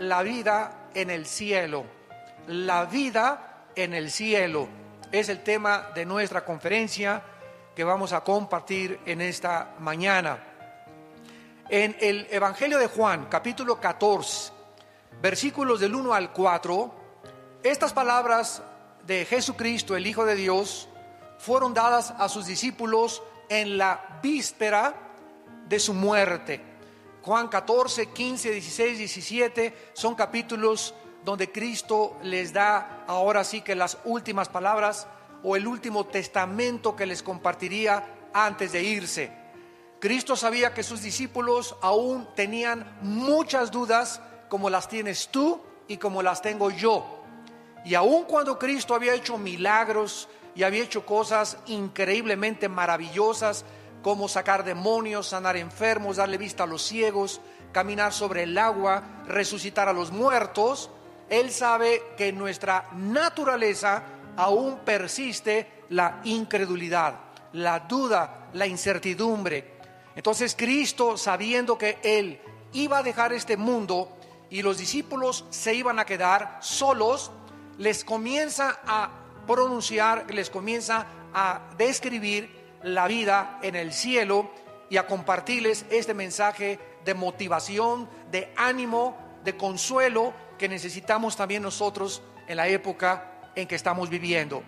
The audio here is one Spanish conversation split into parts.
la vida en el cielo. La vida en el cielo es el tema de nuestra conferencia que vamos a compartir en esta mañana. En el Evangelio de Juan, capítulo 14, versículos del 1 al 4, estas palabras de Jesucristo, el Hijo de Dios, fueron dadas a sus discípulos en la víspera de su muerte. Juan 14, 15, 16, 17 son capítulos donde Cristo les da ahora sí que las últimas palabras o el último testamento que les compartiría antes de irse. Cristo sabía que sus discípulos aún tenían muchas dudas como las tienes tú y como las tengo yo. Y aun cuando Cristo había hecho milagros y había hecho cosas increíblemente maravillosas, como sacar demonios, sanar enfermos, darle vista a los ciegos, caminar sobre el agua, resucitar a los muertos, Él sabe que en nuestra naturaleza aún persiste la incredulidad, la duda, la incertidumbre. Entonces Cristo, sabiendo que Él iba a dejar este mundo y los discípulos se iban a quedar solos, les comienza a pronunciar, les comienza a describir la vida en el cielo y a compartirles este mensaje de motivación, de ánimo, de consuelo que necesitamos también nosotros en la época en que estamos viviendo.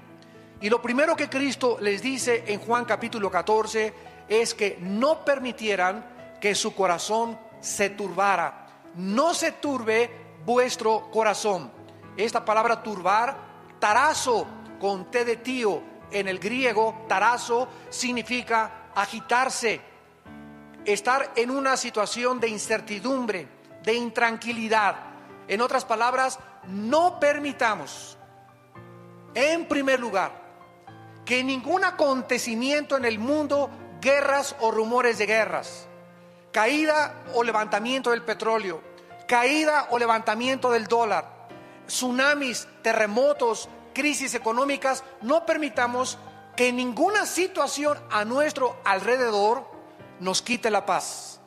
Y lo primero que Cristo les dice en Juan capítulo 14 es que no permitieran que su corazón se turbara. No se turbe vuestro corazón. Esta palabra turbar, tarazo, con T de tío, en el griego, tarazo, significa agitarse, estar en una situación de incertidumbre, de intranquilidad. En otras palabras, no permitamos, en primer lugar, que ningún acontecimiento en el mundo, guerras o rumores de guerras, caída o levantamiento del petróleo, caída o levantamiento del dólar, tsunamis, terremotos, crisis económicas, no permitamos que ninguna situación a nuestro alrededor nos quite la paz.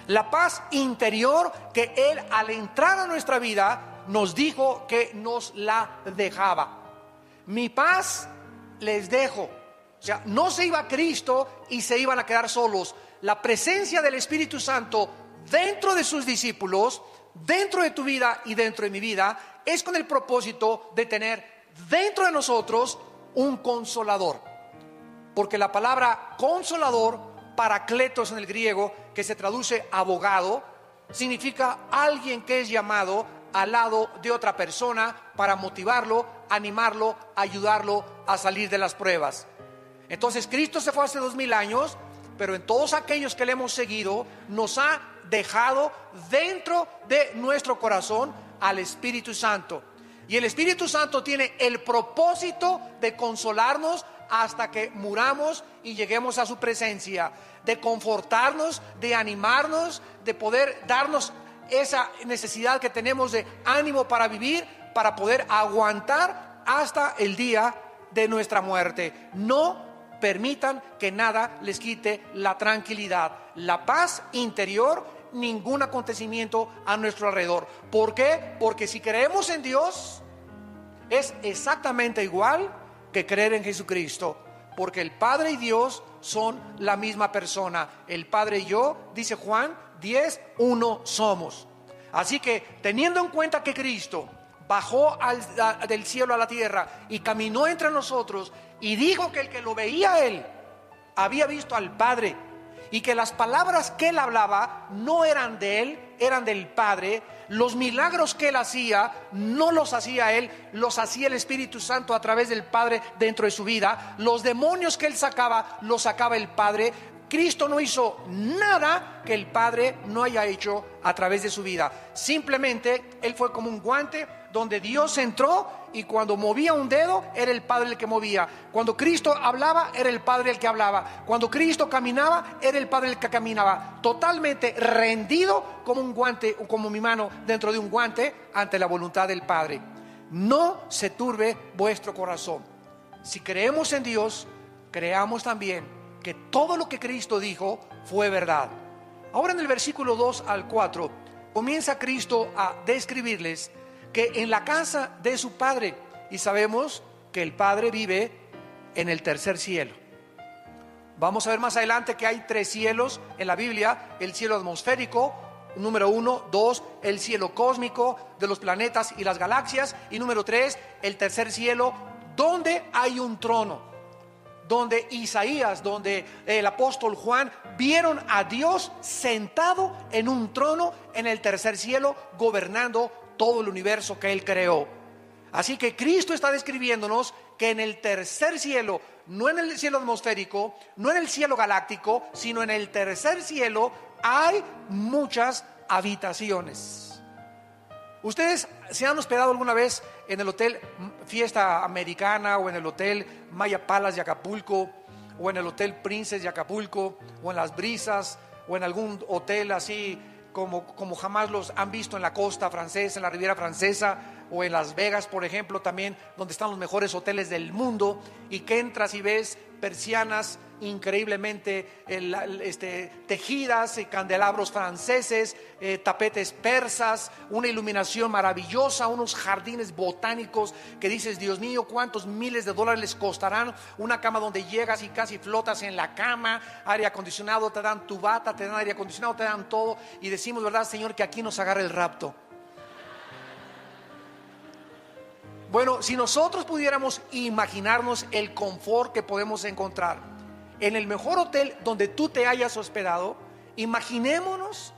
La paz interior que Él al entrar a nuestra vida nos dijo que nos la dejaba. Mi paz les dejo. O sea, no se iba Cristo y se iban a quedar solos. La presencia del Espíritu Santo dentro de sus discípulos, dentro de tu vida y dentro de mi vida, es con el propósito de tener dentro de nosotros un consolador. Porque la palabra consolador, paracletos en el griego, que se traduce abogado, significa alguien que es llamado al lado de otra persona para motivarlo, animarlo, ayudarlo a salir de las pruebas. Entonces Cristo se fue hace 2000 años, pero en todos aquellos que le hemos seguido nos ha dejado dentro de nuestro corazón al Espíritu Santo. Y el Espíritu Santo tiene el propósito de consolarnos hasta que muramos y lleguemos a su presencia, de confortarnos, de animarnos, de poder darnos esa necesidad que tenemos de ánimo para vivir, para poder aguantar hasta el día de nuestra muerte. No permitan que nada les quite la tranquilidad, la paz interior, ningún acontecimiento a nuestro alrededor. ¿Por qué? Porque si creemos en Dios es exactamente igual que creer en Jesucristo, porque el Padre y Dios son la misma persona. El Padre y yo, dice Juan 10, uno somos. Así que teniendo en cuenta que Cristo bajó del cielo a la tierra y caminó entre nosotros y dijo que el que lo veía a Él había visto al Padre, y que las palabras que Él hablaba no eran de Él, eran del Padre. Los milagros que Él hacía no los hacía Él, los hacía el Espíritu Santo a través del Padre dentro de su vida. Los demonios que Él sacaba, los sacaba el Padre. Cristo no hizo nada que el Padre no haya hecho a través de su vida. Simplemente Él fue como un guante donde Dios entró, y cuando movía un dedo era el Padre el que movía. Cuando Cristo hablaba era el Padre el que hablaba. Cuando Cristo caminaba era el Padre el que caminaba. Totalmente rendido como un guante, como mi mano dentro de un guante ante la voluntad del Padre. No se turbe vuestro corazón. Si creemos en Dios, creamos también que todo lo que Cristo dijo fue verdad. Ahora en el versículo 2 al 4 comienza Cristo a describirles que en la casa de su Padre, y sabemos que el Padre vive en el tercer cielo. Vamos a ver más adelante que hay 3 cielos en la Biblia: el cielo atmosférico, número 1, 2, el cielo cósmico de los planetas y las galaxias, y número 3, el tercer cielo, donde hay un trono, donde Isaías, donde el apóstol Juan vieron a Dios sentado en un trono en el tercer cielo, gobernando todo el universo que Él creó. Así que Cristo está describiéndonos que en el tercer cielo, no en el cielo atmosférico, no en el cielo galáctico, sino en el tercer cielo, hay muchas habitaciones. ¿Ustedes se han hospedado alguna vez en el hotel Fiesta Americana, o en el hotel Maya Palace de Acapulco, o en el hotel Princess de Acapulco, o en Las Brisas, o en algún hotel así como jamás los han visto en la costa francesa, en la Riviera Francesa, o en Las Vegas, por ejemplo, también, donde están los mejores hoteles del mundo, y que entras y ves persianas increíblemente tejidas, candelabros franceses, tapetes persas, una iluminación maravillosa, unos jardines botánicos que dices, Dios mío, cuántos miles de dólares les costarán, una cama donde llegas y casi flotas en la cama, aire acondicionado, te dan tu bata, te dan aire acondicionado, te dan todo, y decimos, ¿verdad, Señor, que aquí nos agarre el rapto? Bueno, si nosotros pudiéramos imaginarnos el confort que podemos encontrar en el mejor hotel donde tú te hayas hospedado, imaginémonos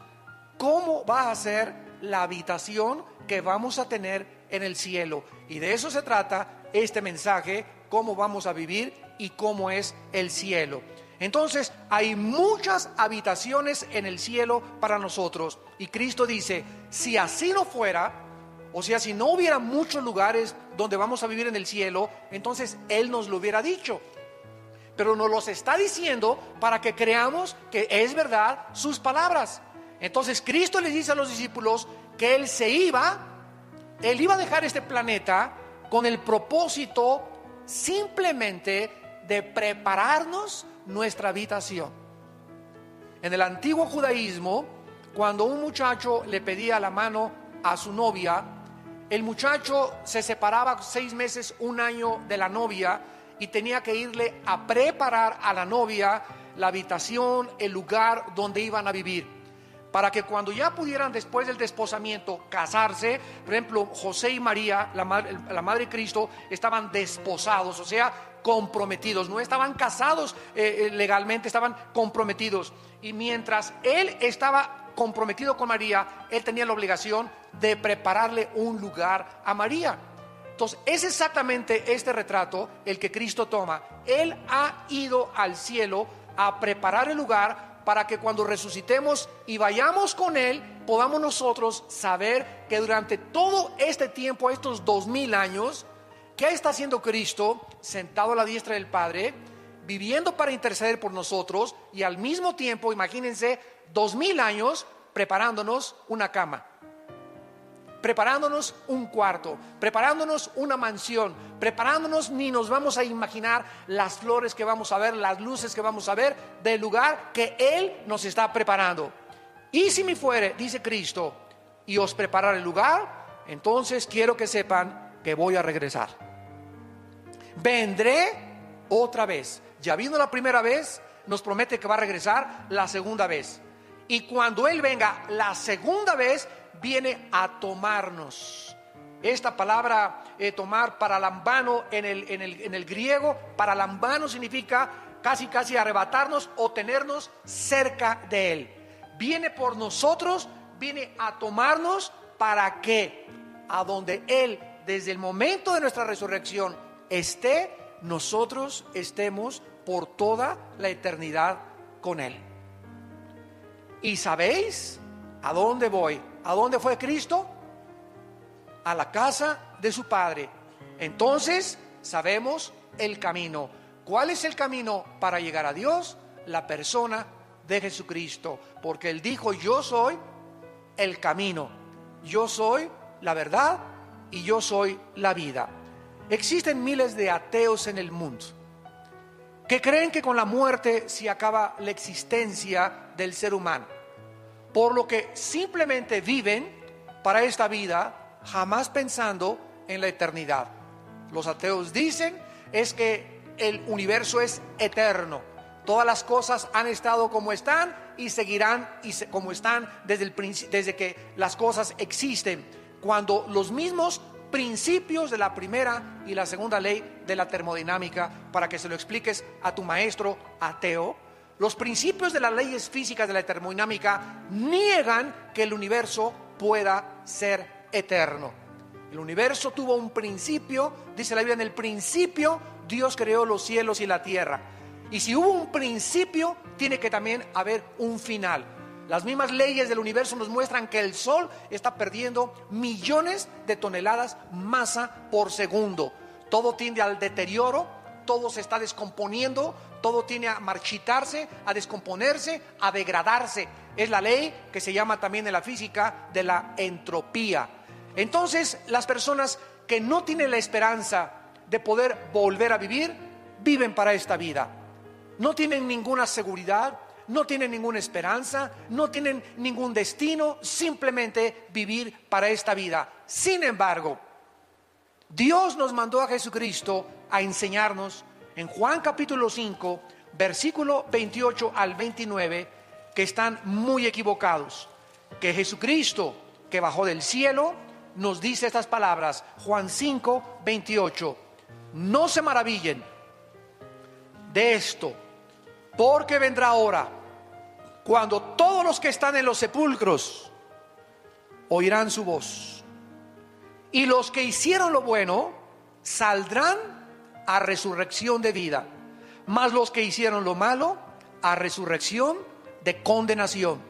cómo va a ser la habitación que vamos a tener en el cielo. Y de eso se trata este mensaje, cómo vamos a vivir y cómo es el cielo. Entonces, hay muchas habitaciones en el cielo para nosotros. Y Cristo dice, si así no fuera, o sea, si no hubiera muchos lugares donde vamos a vivir en el cielo, entonces Él nos lo hubiera dicho. Pero nos los está diciendo para que creamos que es verdad sus palabras. Entonces Cristo les dice a los discípulos que Él iba a dejar este planeta con el propósito simplemente de prepararnos nuestra habitación. En el antiguo judaísmo, cuando un muchacho le pedía la mano a su novia, el muchacho se separaba 6 meses, 1 año de la novia, y tenía que irle a preparar a la novia la habitación, el lugar donde iban a vivir, para que cuando ya pudieran, después del desposamiento, casarse. Por ejemplo, José y María, la madre de Cristo, estaban desposados, o sea, comprometidos, no estaban casados legalmente, estaban comprometidos. Y mientras él estaba comprometido con María, él tenía la obligación de prepararle un lugar a María. Entonces, es exactamente este retrato el que Cristo toma. Él ha ido al cielo a preparar el lugar para que cuando resucitemos y vayamos con Él, podamos nosotros saber que durante todo este tiempo, estos 2000 años, ¿qué está haciendo Cristo? Sentado a la diestra del Padre, viviendo para interceder por nosotros, y al mismo tiempo, imagínense, 2000 años preparándonos una cama, preparándonos un cuarto, preparándonos una mansión, preparándonos, ni nos vamos a imaginar las flores que vamos a ver, las luces que vamos a ver del lugar que Él nos está preparando. Y si me fuere, dice Cristo, y os prepararé el lugar, entonces quiero que sepan que voy a regresar. Vendré otra vez. Ya vino la primera vez, nos promete que va a regresar la segunda vez. Y cuando Él venga la segunda vez, viene a tomarnos. Esta palabra tomar, paralambano, en el griego, paralambano significa casi arrebatarnos o tenernos cerca de Él. Viene por nosotros, viene a tomarnos para que a donde Él, desde el momento de nuestra resurrección, esté, nosotros estemos por toda la eternidad con Él. ¿Y sabéis a dónde voy? ¿A dónde fue Cristo? A la casa de su Padre. Entonces sabemos el camino. ¿Cuál es el camino para llegar a Dios? La persona de Jesucristo, porque Él dijo, yo soy el camino, yo soy la verdad y yo soy la vida. Existen miles de ateos en el mundo que creen que con la muerte se acaba la existencia del ser humano. por lo que simplemente viven para esta vida, jamás pensando en la eternidad. Los ateos dicen es que el universo es eterno. Todas las cosas han estado como están y seguirán como están desde que las cosas existen, cuando los mismos principios de la primera y la segunda ley de la termodinámica, para que se lo expliques a tu maestro ateo, los principios de las leyes físicas de la termodinámica niegan que el universo pueda ser eterno. El universo tuvo un principio, dice la Biblia: en el principio Dios creó los cielos y la tierra. Y si hubo un principio, tiene que también haber un final. Las mismas leyes del universo nos muestran que el Sol está perdiendo millones de toneladas masa por segundo. Todo tiende al deterioro, todo se está descomponiendo, todo tiende a marchitarse, a descomponerse, a degradarse. Es la ley que se llama también en la física de la entropía. Entonces, las personas que no tienen la esperanza de poder volver a vivir, viven para esta vida. No tienen ninguna seguridad, no tienen ninguna esperanza, no tienen ningún destino, simplemente vivir para esta vida. Sin embargo, Dios nos mandó a Jesucristo a enseñarnos en Juan capítulo 5, versículo 28 al 29, que están muy equivocados. Que Jesucristo, que bajó del cielo, nos dice estas palabras. Juan 5, 28. No se maravillen de esto, porque vendrá hora cuando todos los que están en los sepulcros oirán su voz, y los que hicieron lo bueno saldrán a resurrección de vida, mas los que hicieron lo malo a resurrección de condenación.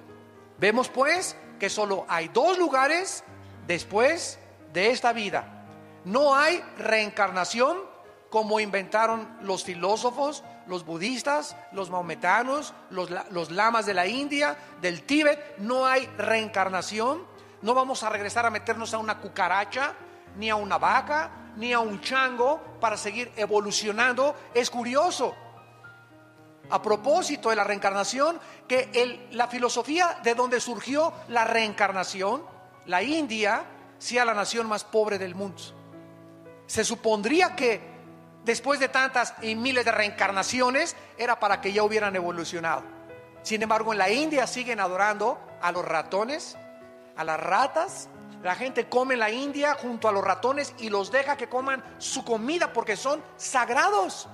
Vemos pues que solo hay dos lugares después de esta vida. No hay reencarnación como inventaron los filósofos, los budistas, los maometanos, los lamas de la India, del Tíbet. No hay reencarnación. No vamos a regresar a meternos a una cucaracha, ni a una vaca, ni a un chango para seguir evolucionando. Es curioso, a propósito de la reencarnación, que la filosofía de donde surgió la reencarnación, la India, sea la nación más pobre del mundo. Se supondría que después de tantas y miles de reencarnaciones era para que ya hubieran evolucionado. Sin embargo, en la India siguen adorando a los ratones, a las ratas. La gente come en la India junto a los ratones y los deja que coman su comida porque son sagrados.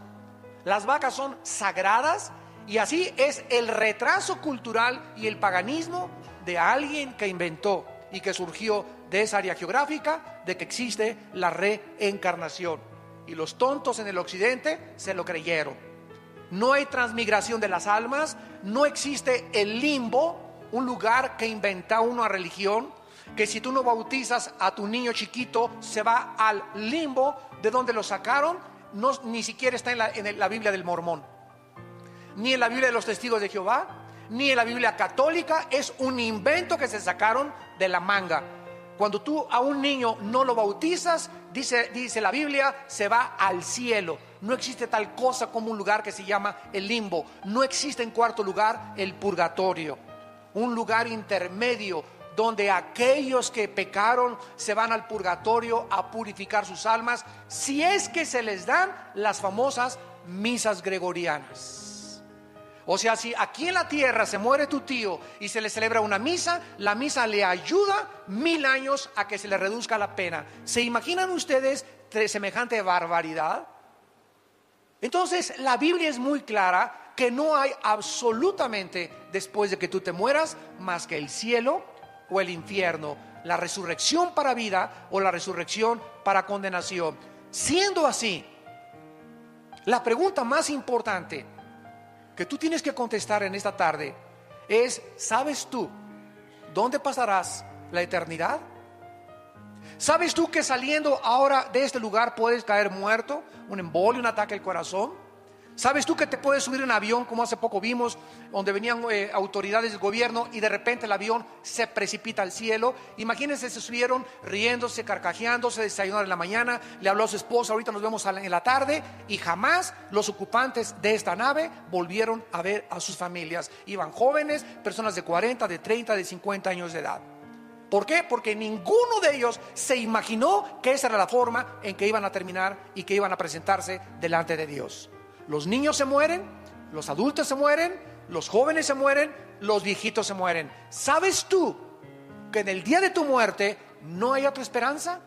Las vacas son sagradas, y así es el retraso cultural y el paganismo de alguien que inventó y que surgió de esa área geográfica de que existe la reencarnación. Y los tontos en el occidente se lo creyeron. No hay transmigración de las almas, no existe el limbo, un lugar que inventa una religión, que si tú no bautizas a tu niño chiquito se va al limbo de donde lo sacaron. No, ni siquiera está en la Biblia del Mormón, ni en la Biblia de los Testigos de Jehová, ni en la Biblia católica. Es un invento que se sacaron de la manga. Cuando tú a un niño no lo bautizas, dice la Biblia, se va al cielo. No existe tal cosa como un lugar que se llama el limbo. No existe, en cuarto lugar, el purgatorio, un lugar intermedio donde aquellos que pecaron se van al purgatorio a purificar sus almas, si es que se les dan las famosas misas gregorianas. O sea, si aquí en la tierra se muere tu tío y se le celebra una misa, la misa le ayuda 1000 años a que se le reduzca la pena. ¿Se imaginan ustedes semejante barbaridad? Entonces, la Biblia es muy clara que no hay absolutamente, después de que tú te mueras, más que el cielo o el infierno, la resurrección para vida o la resurrección para condenación. Siendo así, la pregunta más importante que tú tienes que contestar en esta tarde es: ¿sabes tú dónde pasarás la eternidad? ¿Sabes tú que saliendo ahora de este lugar puedes caer muerto, un embolio, un ataque al corazón? ¿Sabes tú que te puedes subir en un avión, como hace poco vimos, donde venían autoridades del gobierno y de repente el avión se precipita al cielo? Imagínense, se subieron riéndose, carcajeándose, desayunaron en la mañana, le habló a su esposa, ahorita nos vemos en la tarde, y jamás los ocupantes de esta nave volvieron a ver a sus familias. Iban jóvenes, personas de 40, de 30, de 50 años de edad. ¿Por qué? Porque ninguno de ellos se imaginó que esa era la forma en que iban a terminar y que iban a presentarse delante de Dios. Los niños se mueren, los adultos se mueren, los jóvenes se mueren, los viejitos se mueren. ¿Sabes tú que en el día de tu muerte no hay otra esperanza?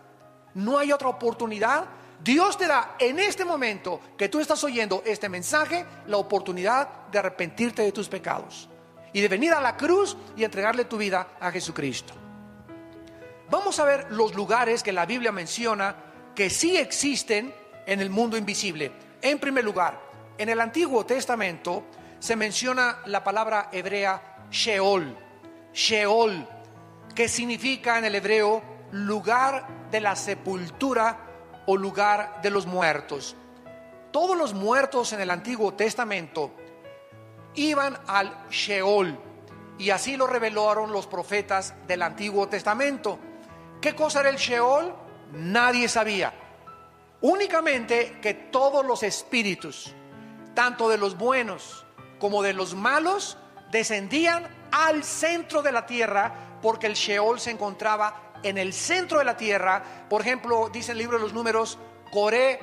¿No hay otra oportunidad? Dios te da en este momento que tú estás oyendo este mensaje la oportunidad de arrepentirte de tus pecados y de venir a la cruz y entregarle tu vida a Jesucristo. Vamos a ver los lugares que la Biblia menciona que sí existen en el mundo invisible. En primer lugar, en el Antiguo Testamento se menciona la palabra hebrea Sheol. Sheol, que significa en el hebreo lugar de la sepultura o lugar de los muertos. Todos los muertos en el Antiguo Testamento iban al Sheol, y así lo revelaron los profetas del Antiguo Testamento. ¿Qué cosa era el Sheol? Nadie sabía. Únicamente que todos los espíritus, tanto de los buenos como de los malos, descendían al centro de la tierra, porque el Sheol se encontraba en el centro de la tierra. Por ejemplo, dice el libro de los Números, Coré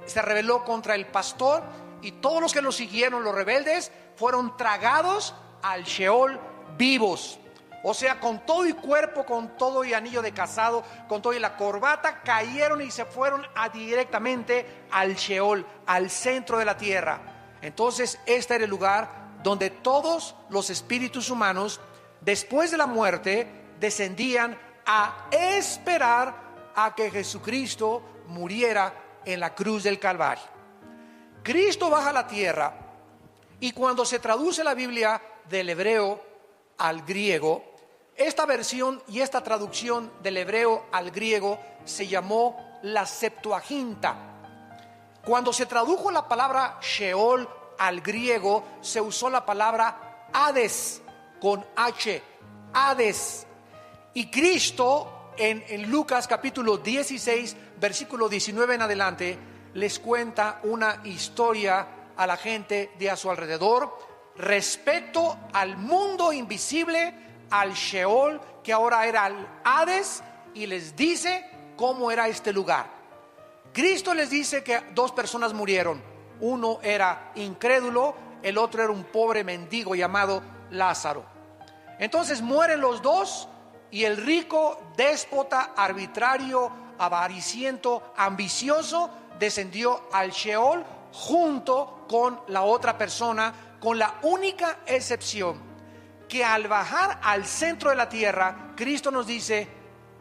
se rebeló contra el pastor y todos los que lo siguieron, los rebeldes, fueron tragados al Sheol vivos. O sea, con todo y cuerpo, con todo y anillo de casado, con todo y la corbata, cayeron y se fueron directamente al Sheol, al centro de la tierra. Entonces, este era el lugar donde todos los espíritus humanos, después de la muerte, descendían a esperar a que Jesucristo muriera en la cruz del Calvario. Cristo baja a la tierra, y cuando se traduce la Biblia del hebreo al griego, esta versión y esta traducción del hebreo al griego se llamó la Septuaginta. Cuando se tradujo la palabra Sheol al griego, se usó la palabra Hades con H, Hades. Y Cristo en Lucas capítulo 16, versículo 19 en adelante, les cuenta una historia a la gente de a su alrededor respecto al mundo invisible, al Sheol, que ahora era el Hades, y les dice cómo era este lugar. Cristo les dice que dos personas murieron. Uno era incrédulo, el otro era un pobre mendigo llamado Lázaro. Entonces mueren los dos, y el rico, déspota, arbitrario, avariciento, ambicioso, descendió al Sheol junto con la otra persona, con la única excepción que al bajar al centro de la tierra, Cristo nos dice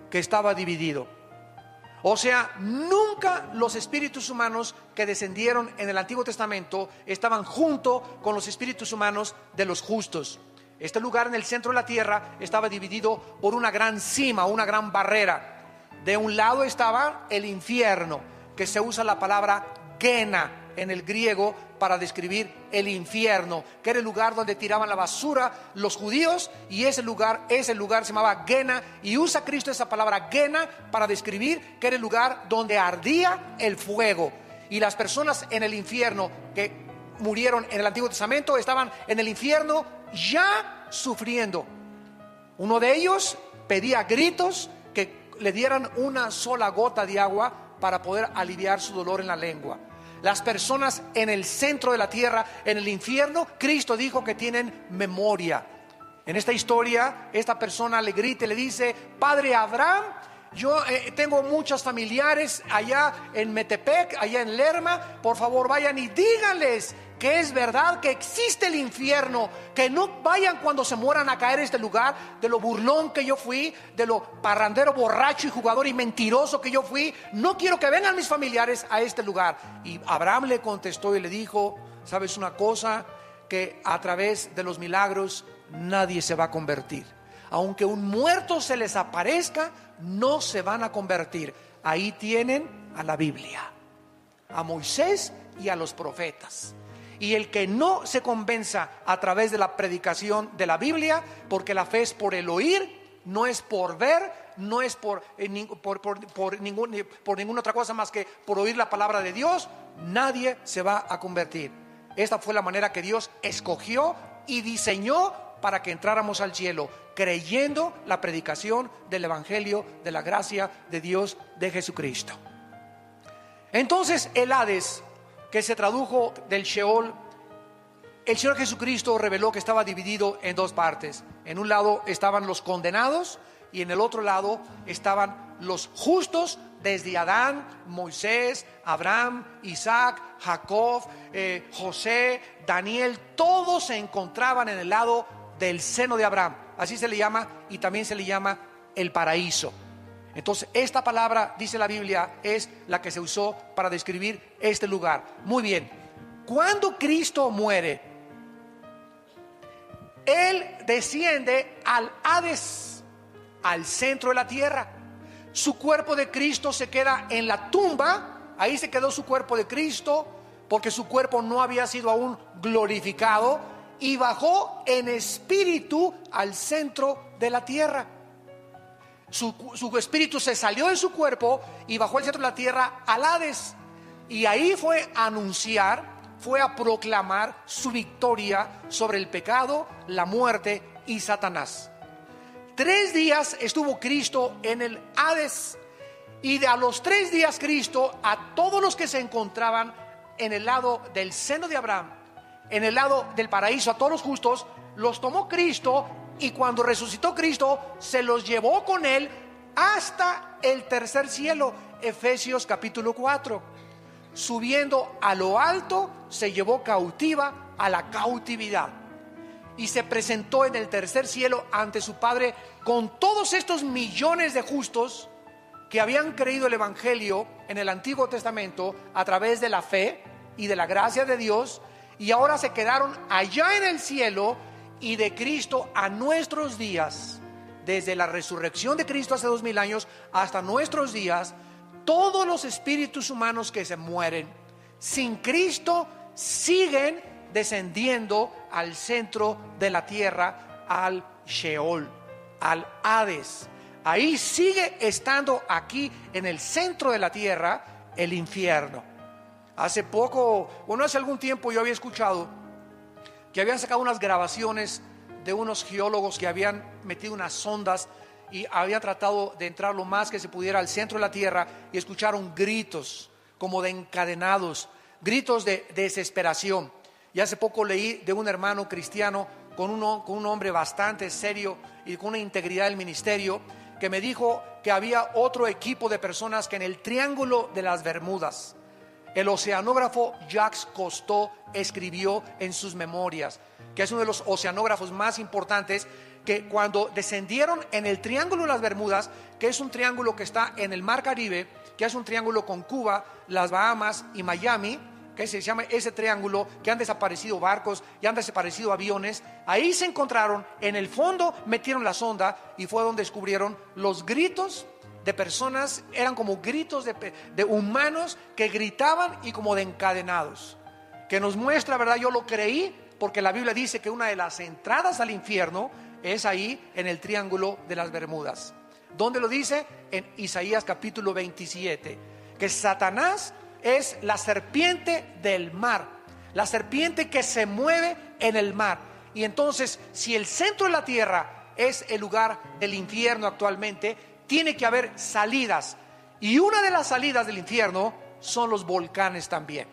que estaba dividido. O sea, nunca los espíritus humanos que descendieron en el Antiguo Testamento estaban junto con los espíritus humanos de los justos. Este lugar en el centro de la tierra estaba dividido por una gran cima, una gran barrera. De un lado estaba el infierno, que se usa la palabra Gena en el griego para describir el infierno, que era el lugar donde tiraban la basura los judíos, y ese lugar se llamaba Gena, y usa Cristo esa palabra Gena para describir que era el lugar donde ardía el fuego. Y las personas en el infierno que murieron en el Antiguo Testamento estaban en el infierno ya sufriendo. Uno de ellos pedía a gritos que le dieran una sola gota de agua para poder aliviar su dolor en la lengua. Las personas en el centro de la tierra, en el infierno, Cristo dijo que tienen memoria. En esta historia, esta persona le grita y le dice: Padre Abraham, yo tengo muchos familiares allá en Metepec, allá en Lerma, por favor vayan y díganles que es verdad que existe el infierno, que no vayan cuando se mueran a caer a este lugar, de lo burlón que yo fui, de lo parrandero, borracho y jugador y mentiroso que yo fui. No quiero que vengan mis familiares a este lugar. Y Abraham le contestó y le dijo: ¿sabes una cosa? Que a través de los milagros nadie se va a convertir. Aunque un muerto se les aparezca, no se van a convertir. Ahí tienen a la Biblia, a Moisés y a los profetas. Y el que no se convenza a través de la predicación de la Biblia, porque la fe es por el oír, no es por ver, no es por ninguna otra cosa más que por oír la palabra de Dios, nadie se va a convertir. Esta fue la manera que Dios escogió y diseñó para que entráramos al cielo, creyendo la predicación del Evangelio de la gracia de Dios de Jesucristo. Entonces el Hades, que se tradujo del Sheol, el Señor Jesucristo reveló que estaba dividido en dos partes. En un lado estaban los condenados y en el otro lado estaban los justos, desde Adán, Moisés, Abraham, Isaac, Jacob, José, Daniel. Todos se encontraban en el lado del seno de Abraham. Así se le llama, y también se le llama el paraíso. Entonces esta palabra, dice la Biblia, es la que se usó para describir este lugar. Muy bien, cuando Cristo muere, Él desciende al Hades, al centro de la tierra. Su cuerpo de Cristo se queda en la tumba. Ahí se quedó su cuerpo de Cristo, porque su cuerpo no había sido aún glorificado, y bajó en espíritu al centro de la tierra. Su espíritu se salió de su cuerpo y bajó al centro de la tierra, al Hades. Y ahí fue a anunciar, fue a proclamar su victoria sobre el pecado, la muerte y Satanás. 3 días estuvo Cristo en el Hades. Y a los 3 días Cristo, a todos los que se encontraban en el lado del seno de Abraham, en el lado del paraíso, a todos los justos, los tomó Cristo. Y cuando resucitó Cristo, se los llevó con Él hasta el tercer cielo. Efesios capítulo 4. Subiendo a lo alto, se llevó cautiva a la cautividad. Y se presentó en el tercer cielo ante su Padre con todos estos millones de justos que habían creído el Evangelio en el Antiguo Testamento a través de la fe y de la gracia de Dios. Y ahora se quedaron allá en el cielo. Y de Cristo a nuestros días, desde la resurrección de Cristo hace 2000 años hasta nuestros días, todos los espíritus humanos que se mueren sin Cristo siguen descendiendo al centro de la tierra, al Sheol, al Hades. Ahí sigue estando, aquí en el centro de la tierra, el infierno. Hace algún tiempo yo había escuchado que habían sacado unas grabaciones de unos geólogos que habían metido unas sondas y habían tratado de entrar lo más que se pudiera al centro de la tierra, y escucharon gritos como de encadenados, gritos de desesperación. Y hace poco leí de un hermano cristiano con un hombre bastante serio y con una integridad del ministerio, que me dijo que había otro equipo de personas que en el Triángulo de las Bermudas, el oceanógrafo Jacques Cousteau escribió en sus memorias, que es uno de los oceanógrafos más importantes, que cuando descendieron en el Triángulo de las Bermudas, que es un triángulo que está en el Mar Caribe, que es un triángulo con Cuba, las Bahamas y Miami, que se llama ese triángulo, que han desaparecido barcos y han desaparecido aviones. Ahí se encontraron, en el fondo metieron la sonda, y fue donde descubrieron los gritos de personas. Eran como gritos de humanos que gritaban y como de encadenados, que nos muestra, ¿verdad? Yo lo creí porque la Biblia dice que una de las entradas al infierno es ahí en el Triángulo de las Bermudas. ¿Dónde lo dice? En Isaías capítulo 27, que Satanás es la serpiente del mar, la serpiente que se mueve en el mar. Y entonces, si el centro de la tierra es el lugar del infierno actualmente, tiene que haber salidas, y una de las salidas del infierno son los volcanes también.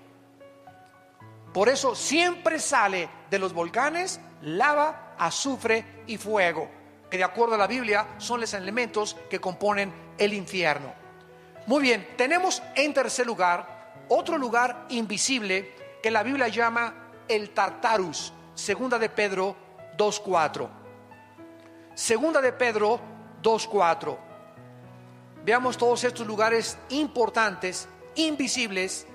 Por eso siempre sale de los volcanes lava, azufre y fuego, que de acuerdo a la Biblia son los elementos que componen el infierno. Muy bien, tenemos en tercer lugar otro lugar invisible que la Biblia llama el Tartarus. Segunda de Pedro 2:4. Segunda de Pedro 2:4. Veamos todos estos lugares importantes, invisibles,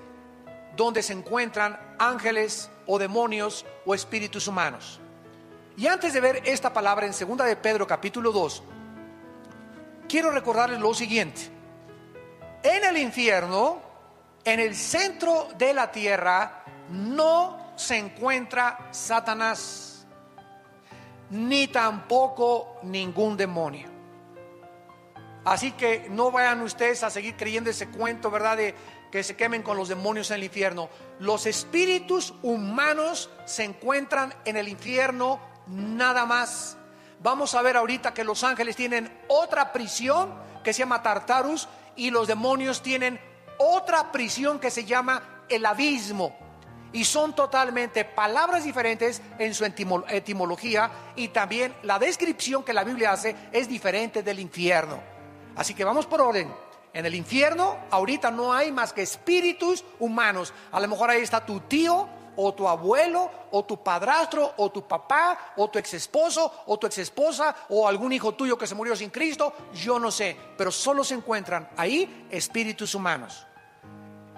donde se encuentran ángeles o demonios o espíritus humanos. Y antes de ver esta palabra en segunda de Pedro capítulo 2, quiero recordarles lo siguiente. En el infierno, en el centro de la tierra, no se encuentra Satanás, ni tampoco ningún demonio. Así que no vayan ustedes a seguir creyendo ese cuento, ¿verdad?, de que se quemen con los demonios en el infierno. Los espíritus humanos se encuentran en el infierno nada más. Vamos a ver ahorita que los ángeles tienen otra prisión que se llama Tartarus, y los demonios tienen otra prisión que se llama el abismo. Y son totalmente palabras diferentes en su etimología, y también la descripción que la Biblia hace es diferente del infierno. Así que vamos por orden. En el infierno ahorita no hay más que espíritus humanos. A lo mejor ahí está tu tío, o tu abuelo, o tu padrastro, o tu papá, o tu exesposo, o tu exesposa, o algún hijo tuyo que se murió sin Cristo. Yo no sé, pero solo se encuentran ahí espíritus humanos.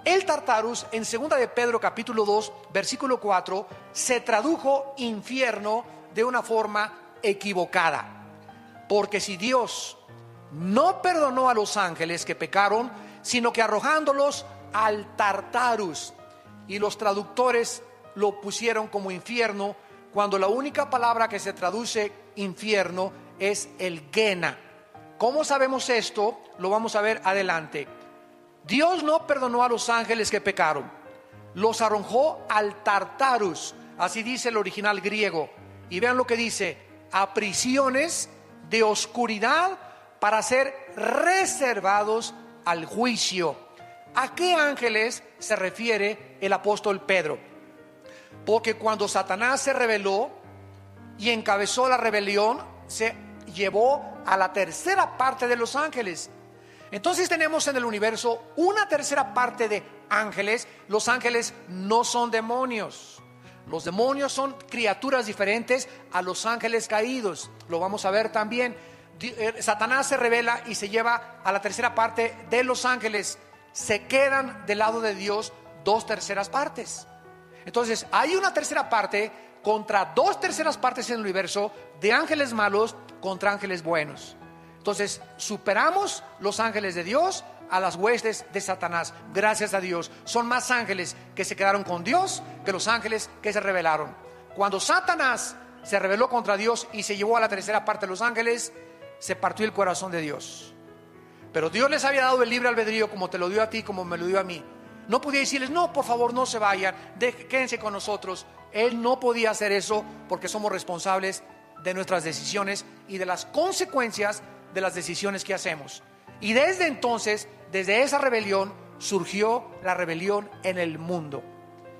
El Tartarus, en 2 de Pedro capítulo 2 versículo 4, se tradujo infierno de una forma equivocada. Porque si Dios no perdonó a los ángeles que pecaron, sino que arrojándolos al Tartarus, y los traductores lo pusieron como infierno, cuando la única palabra que se traduce infierno es el Gena. ¿Cómo sabemos esto? Lo vamos a ver adelante. Dios no perdonó a los ángeles que pecaron, los arrojó al Tartarus, así dice el original griego. Y vean lo que dice: a prisiones de oscuridad para ser reservados al juicio. ¿A qué ángeles se refiere el apóstol Pedro? Porque cuando Satanás se rebeló y encabezó la rebelión, se llevó a la tercera parte de los ángeles. Entonces tenemos en el universo una tercera parte de ángeles. Los ángeles no son demonios. Los demonios son criaturas diferentes a los ángeles caídos. Lo vamos a ver también. Satanás se rebela y se lleva a la tercera parte de los ángeles. Se quedan del lado de Dios 2/3 partes. Entonces hay una tercera parte contra 2/3 partes en el universo, de ángeles malos contra ángeles buenos. Entonces superamos los ángeles de Dios a las huestes de Satanás. Gracias a Dios, son más ángeles que se quedaron con Dios que los ángeles que se rebelaron. Cuando Satanás se rebeló contra Dios y se llevó a la tercera parte de los ángeles, se partió el corazón de Dios. Pero Dios les había dado el libre albedrío, como te lo dio a ti, como me lo dio a mí. No podía decirles: no, por favor, no se vayan, quédense con nosotros. Él no podía hacer eso, porque somos responsables de nuestras decisiones y de las consecuencias de las decisiones que hacemos. Y desde entonces, desde esa rebelión, surgió la rebelión en el mundo.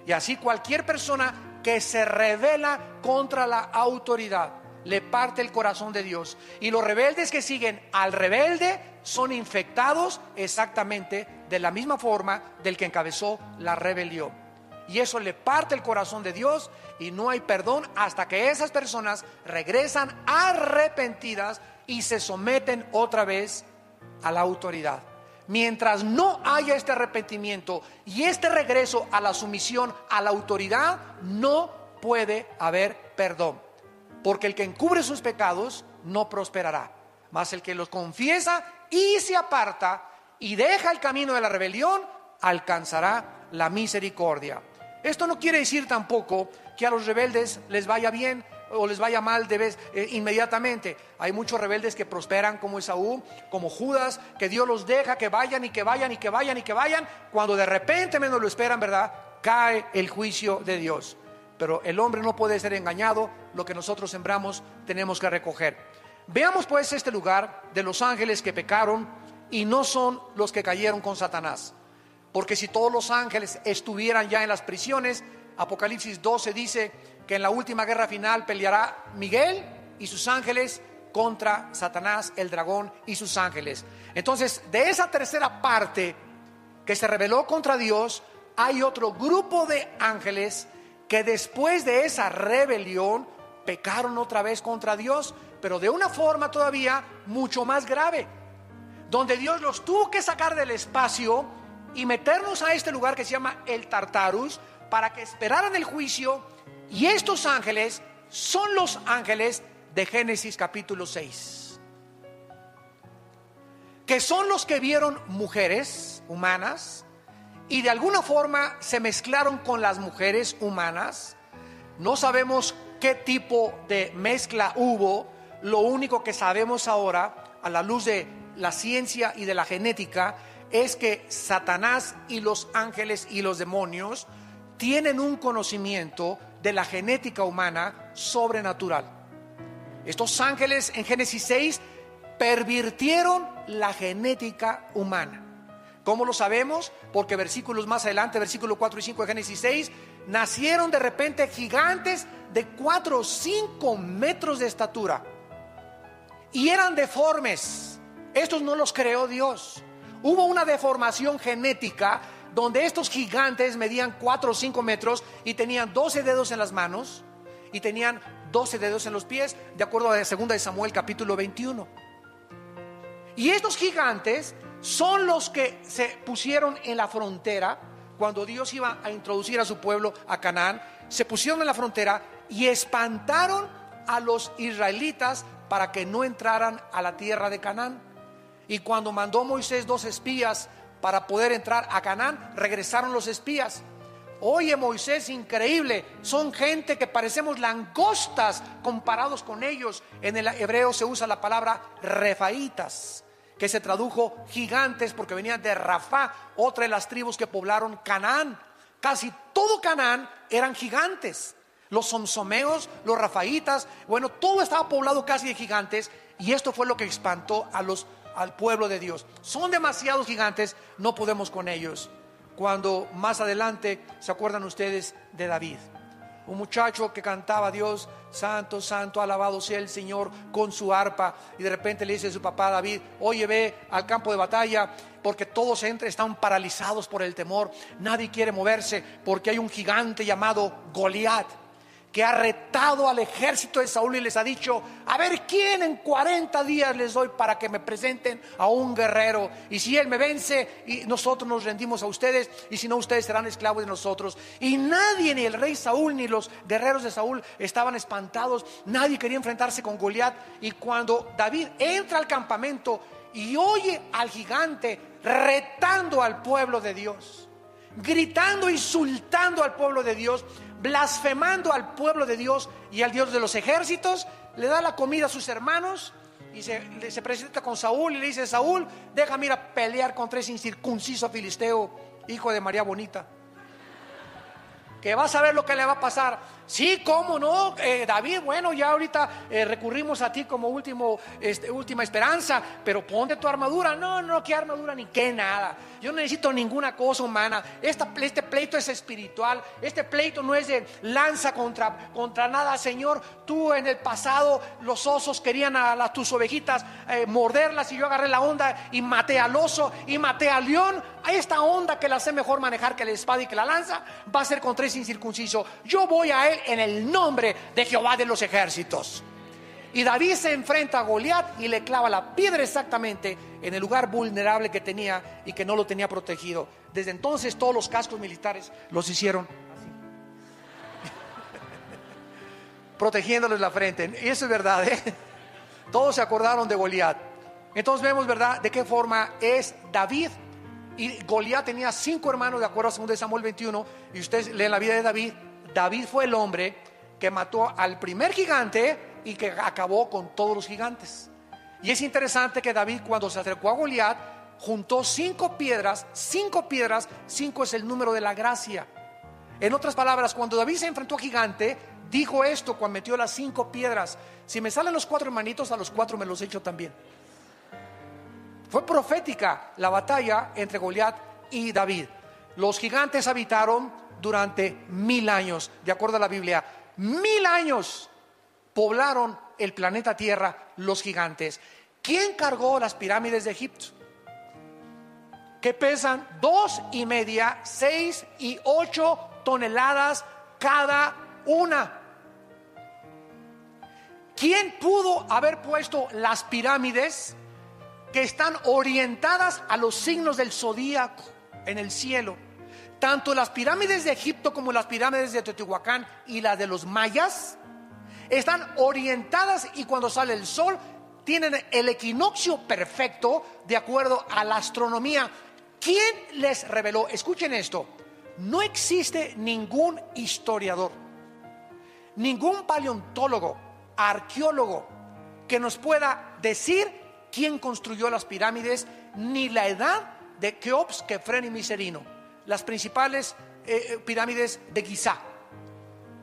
Y así cualquier persona que se rebela contra la autoridad le parte el corazón de Dios. Y los rebeldes que siguen al rebelde son infectados exactamente de la misma forma del que encabezó la rebelión. Y eso le parte el corazón de Dios, y no hay perdón hasta que esas personas regresan arrepentidas y se someten otra vez a la autoridad. Mientras no haya este arrepentimiento y este regreso a la sumisión a la autoridad, no puede haber perdón. Porque el que encubre sus pecados no prosperará, mas el que los confiesa y se aparta y deja el camino de la rebelión, alcanzará la misericordia. Esto no quiere decir tampoco que a los rebeldes les vaya bien o les vaya mal inmediatamente. Hay muchos rebeldes que prosperan, como Esaú, como Judas, que Dios los deja que vayan y que vayan y que vayan y que vayan. Cuando de repente menos lo esperan, ¿verdad?, cae el juicio de Dios. Pero el hombre no puede ser engañado. Lo que nosotros sembramos tenemos que recoger. Veamos pues este lugar de los ángeles que pecaron y no son los que cayeron con Satanás. Porque si todos los ángeles estuvieran ya en las prisiones, Apocalipsis 12 dice que en la última guerra final peleará Miguel y sus ángeles contra Satanás, el dragón, y sus ángeles. Entonces, de esa tercera parte que se rebeló contra Dios, hay otro grupo de ángeles que después de esa rebelión pecaron otra vez contra Dios, pero de una forma todavía mucho más grave, donde Dios los tuvo que sacar del espacio y meternos a este lugar que se llama el Tartarus, para que esperaran el juicio. Y estos ángeles son los ángeles de Génesis capítulo 6, que son los que vieron mujeres humanas y de alguna forma se mezclaron con las mujeres humanas. No sabemos qué tipo de mezcla hubo. Lo único que sabemos ahora, a la luz de la ciencia y de la genética, es que Satanás y los ángeles y los demonios tienen un conocimiento de la genética humana sobrenatural. Estos ángeles en Génesis 6 pervirtieron la genética humana. ¿Cómo lo sabemos? Porque versículos más adelante, versículo 4 y 5 de Génesis 6, nacieron de repente gigantes de 4 o 5 metros de estatura y eran deformes. Estos no los creó Dios. Hubo una deformación genética donde estos gigantes medían 4 o 5 metros y tenían 12 dedos en las manos y tenían 12 dedos en los pies, de acuerdo a 2 de Samuel capítulo 21. Y estos gigantes son los que se pusieron en la frontera cuando Dios iba a introducir a su pueblo a Canaán. Se pusieron en la frontera y espantaron a los israelitas para que no entraran a la tierra de Canaán. Y cuando mandó Moisés 2 espías para poder entrar a Canaán, regresaron los espías. Oye, Moisés, increíble, son gente que parecemos langostas comparados con ellos. En el hebreo se usa la palabra refaitas, que se tradujo gigantes porque venían de Rafá, otra de las tribus que poblaron Canaán. Casi todo Canaán eran gigantes. Los somsomeos, los rafaitas, bueno, todo estaba poblado casi de gigantes. Y esto fue lo que espantó al pueblo de Dios. Son demasiados gigantes, no podemos con ellos. Cuando más adelante, ¿se acuerdan ustedes de David? Un muchacho que cantaba a Dios, santo, santo, alabado sea el Señor, con su arpa. Y de repente le dice a su papá David: oye, ve al campo de batalla, porque todos están paralizados por el temor. Nadie quiere moverse porque hay un gigante llamado Goliat, que ha retado al ejército de Saúl y les ha dicho: a ver quién en 40 días les doy para que me presenten a un guerrero, y si él me vence, y nosotros nos rendimos a ustedes, y si no, ustedes serán esclavos de nosotros. Y nadie, ni el rey Saúl ni los guerreros de Saúl, estaban espantados. Nadie quería enfrentarse con Goliat. Y cuando David entra al campamento y oye al gigante retando al pueblo de Dios, gritando, insultando al pueblo de Dios, blasfemando al pueblo de Dios y al Dios de los ejércitos, le da la comida a sus hermanos y se presenta con Saúl y le dice: Saúl, déjame ir a pelear contra ese incircunciso filisteo, hijo de María Bonita, que vas a ver lo que le va a pasar. Sí, cómo no, David, bueno, ya ahorita recurrimos a ti como última esperanza, pero ponte tu armadura. No, qué armadura ni qué nada. Yo no necesito ninguna cosa humana. Este pleito es espiritual. Este pleito no es de lanza contra nada, Señor. Tú en el pasado, los osos querían a tus ovejitas morderlas, y yo agarré la onda y maté al oso y maté al león. Esta onda, que la sé mejor manejar que la espada y que la lanza, va a ser contra ese incircunciso. Yo voy a él en el nombre de Jehová de los ejércitos. Y David se enfrenta a Goliat y le clava la piedra exactamente en el lugar vulnerable que tenía y que no lo tenía protegido. Desde entonces todos los cascos militares los hicieron así, protegiéndoles la frente. Y eso es verdad, Todos se acordaron de Goliat. Entonces vemos, ¿verdad?, de qué forma es David. Y Goliat tenía 5 hermanos, de acuerdo a 2 de Samuel 21. Y ustedes leen la vida de David. David fue el hombre que mató al primer gigante y que acabó con todos los gigantes. Y es interesante que David, cuando se acercó a Goliat, juntó 5 piedras. 5 es el número de la gracia. En otras palabras, cuando David se enfrentó a gigante, dijo esto cuando metió las 5 piedras: si me salen los 4 hermanitos, a los 4 me los echo también. Fue profética la batalla entre Goliat y David. Los gigantes habitaron durante 1000 años, de acuerdo a la Biblia. 1000 años poblaron el planeta Tierra los gigantes. ¿Quién cargó las pirámides de Egipto? Que pesan 2,5, 6 y 8 toneladas cada una. ¿Quién pudo haber puesto las pirámides que están orientadas a los signos del zodíaco en el cielo? Tanto las pirámides de Egipto como las pirámides de Teotihuacán y las de los mayas están orientadas, y cuando sale el sol tienen el equinoccio perfecto de acuerdo a la astronomía. ¿quién les reveló? Escuchen esto, no existe ningún historiador, ningún paleontólogo, arqueólogo que nos pueda decir quién construyó las pirámides, ni la edad de Keops, Kefren y Miserino, las principales pirámides de Gizá.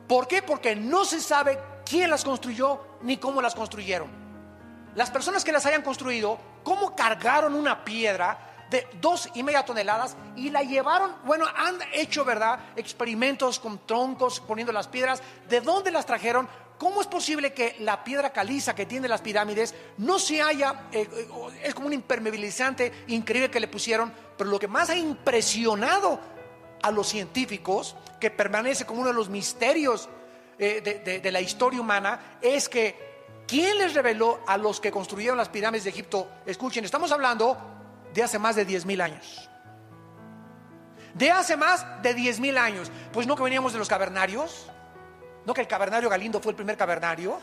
¿Por qué? Porque no se sabe quién las construyó ni cómo las construyeron. Las personas que las hayan construido, cómo cargaron una piedra de 2,5 toneladas y la llevaron. Bueno, han hecho, ¿verdad?, experimentos con troncos, poniendo las piedras. ¿De dónde las trajeron? ¿Cómo es posible que la piedra caliza que tiene las pirámides no se haya, es como un impermeabilizante increíble que le pusieron? Pero lo que más ha impresionado a los científicos, que permanece como uno de los misterios de la historia humana, es que ¿quién les reveló a los que construyeron las pirámides de Egipto? Escuchen, estamos hablando de hace más de 10,000 años. De hace más de 10,000 años. Pues no que veníamos de los cavernarios, no que el cavernario Galindo fue el primer cavernario,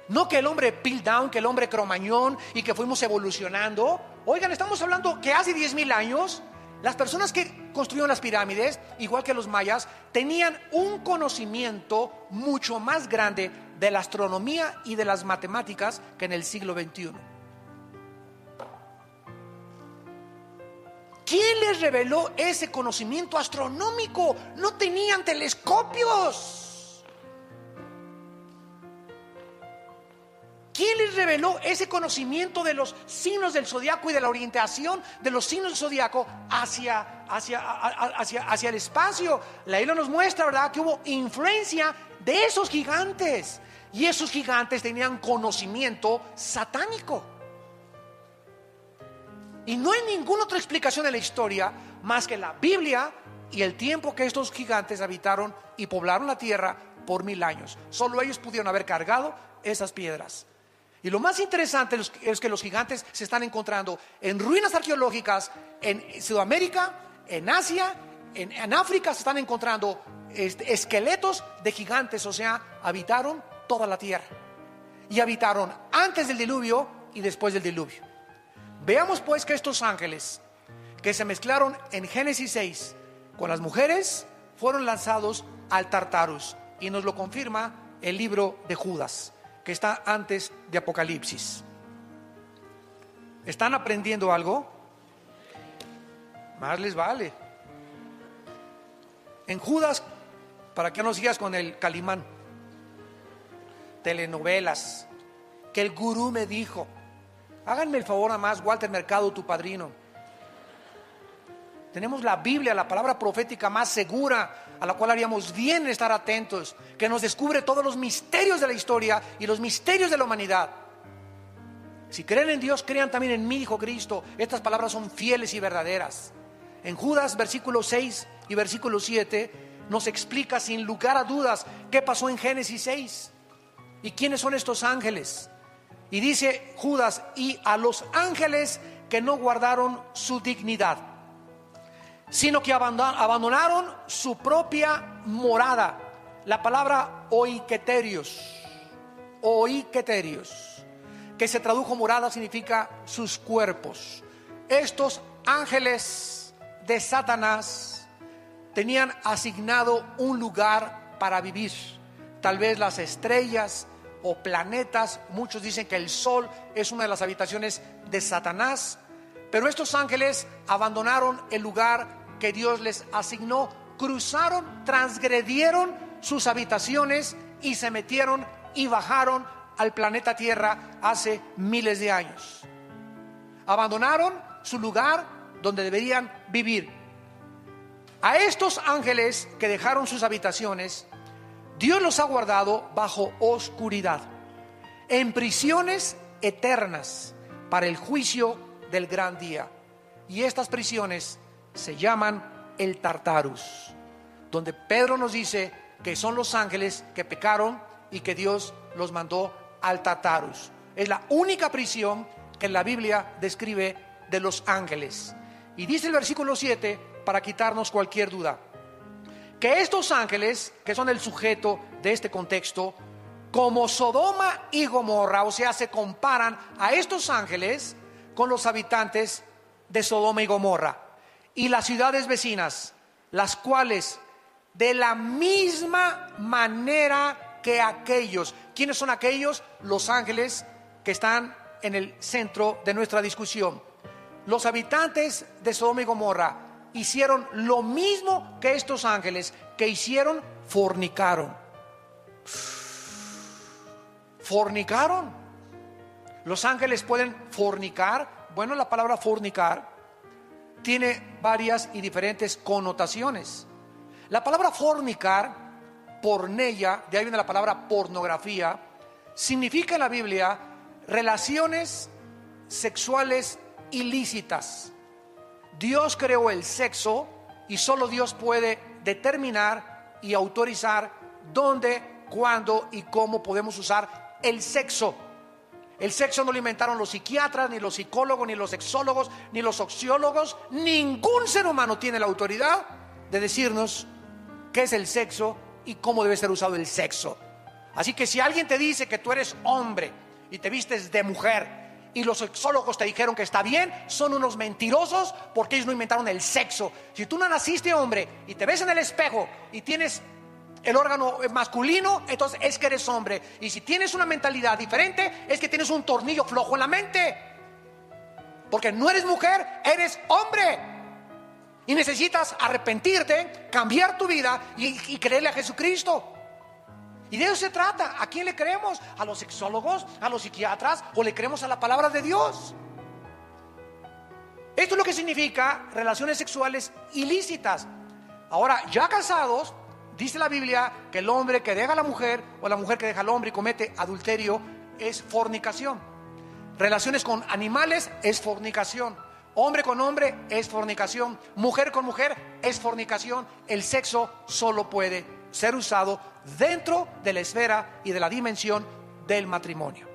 no que el hombre Piltdown, que el hombre Cromañón, y que fuimos evolucionando. Oigan, estamos hablando que hace 10,000 años las personas que construyeron las pirámides, igual que los mayas, tenían un conocimiento mucho más grande de la astronomía y de las matemáticas que en el siglo XXI. ¿Quién les reveló ese conocimiento astronómico? No tenían telescopios. ¿Quién les reveló ese conocimiento de los signos del zodiaco y de la orientación de los signos del zodiaco hacia el espacio? La Biblia nos muestra, ¿verdad?, que hubo influencia de esos gigantes, y esos gigantes tenían conocimiento satánico. Y no hay ninguna otra explicación de la historia más que la Biblia y el tiempo que estos gigantes habitaron y poblaron la tierra por 1000 años. Solo ellos pudieron haber cargado esas piedras. Y lo más interesante es que los gigantes se están encontrando en ruinas arqueológicas en Sudamérica, en Asia, en África. Se están encontrando esqueletos de gigantes, o sea, habitaron toda la tierra. Y habitaron antes del diluvio y después del diluvio. Veamos pues que estos ángeles que se mezclaron en Génesis 6 con las mujeres fueron lanzados al Tartarus. Y nos lo confirma el libro de Judas, que está antes de Apocalipsis. ¿Están aprendiendo algo? Más les vale. En Judas, para que no sigas con el Calimán, telenovelas, que el gurú me dijo. Háganme el favor, nada más, Walter Mercado, tu padrino. Tenemos la Biblia, la palabra profética más segura, a la cual haríamos bien en estar atentos, que nos descubre todos los misterios de la historia y los misterios de la humanidad. Si creen en Dios, crean también en mí, dijo Cristo. Estas palabras son fieles y verdaderas. En Judas, versículo 6 y versículo 7, nos explica sin lugar a dudas qué pasó en Génesis 6 y quiénes son estos ángeles. Y dice Judas: y a los ángeles que no guardaron su dignidad, sino que abandonaron su propia morada. La palabra oiketerios, que se tradujo morada, significa sus cuerpos. Estos ángeles de Satanás tenían asignado un lugar para vivir. Tal vez las estrellas o planetas. Muchos dicen que el sol es una de las habitaciones de Satanás. Pero estos ángeles abandonaron el lugar que Dios les asignó, cruzaron, transgredieron sus habitaciones y se metieron y bajaron al planeta Tierra hace miles de años. Abandonaron su lugar donde deberían vivir. A estos ángeles que dejaron sus habitaciones, Dios los ha guardado bajo oscuridad, en prisiones eternas para el juicio del gran día. Y estas prisiones se llaman el Tartarus, donde Pedro nos dice que son los ángeles que pecaron y que Dios los mandó al Tartarus. Es la única prisión que la Biblia describe de los ángeles. Y dice el versículo 7, para quitarnos cualquier duda, que estos ángeles, que son el sujeto de este contexto, como Sodoma y Gomorra, o sea, se comparan a estos ángeles con los habitantes de Sodoma y Gomorra y las ciudades vecinas, las cuales de la misma manera que aquellos. ¿Quiénes son aquellos? Los ángeles que están en el centro de nuestra discusión. Los habitantes de Sodoma y Gomorra hicieron lo mismo que estos ángeles. ¿Que hicieron? Fornicaron. Fornicaron. Los ángeles pueden fornicar. Bueno, la palabra fornicar tiene varias y diferentes connotaciones. La palabra fornicar, porneia, de ahí viene la palabra pornografía, significa en la Biblia relaciones sexuales ilícitas. Dios creó el sexo y solo Dios puede determinar y autorizar dónde, cuándo y cómo podemos usar el sexo. El sexo no lo inventaron los psiquiatras, ni los psicólogos, ni los sexólogos, ni los sociólogos. Ningún ser humano tiene la autoridad de decirnos qué es el sexo y cómo debe ser usado el sexo. Así que si alguien te dice que tú eres hombre y te vistes de mujer y los sexólogos te dijeron que está bien, son unos mentirosos, porque ellos no inventaron el sexo. Si tú no naciste hombre y te ves en el espejo y tienes el órgano masculino, entonces es que eres hombre. Y si tienes una mentalidad diferente, es que tienes un tornillo flojo en la mente, porque no eres mujer, eres hombre. Y necesitas arrepentirte, cambiar tu vida y creerle a Jesucristo. Y de eso se trata. ¿A quién le creemos? ¿A los sexólogos? ¿A los psiquiatras? ¿O le creemos a la palabra de Dios? Esto es lo que significa relaciones sexuales ilícitas. Ahora, ya casados, dice la Biblia que el hombre que deja a la mujer o la mujer que deja al hombre y comete adulterio es fornicación. Relaciones con animales es fornicación. Hombre con hombre es fornicación. Mujer con mujer es fornicación. El sexo solo puede ser usado dentro de la esfera y de la dimensión del matrimonio.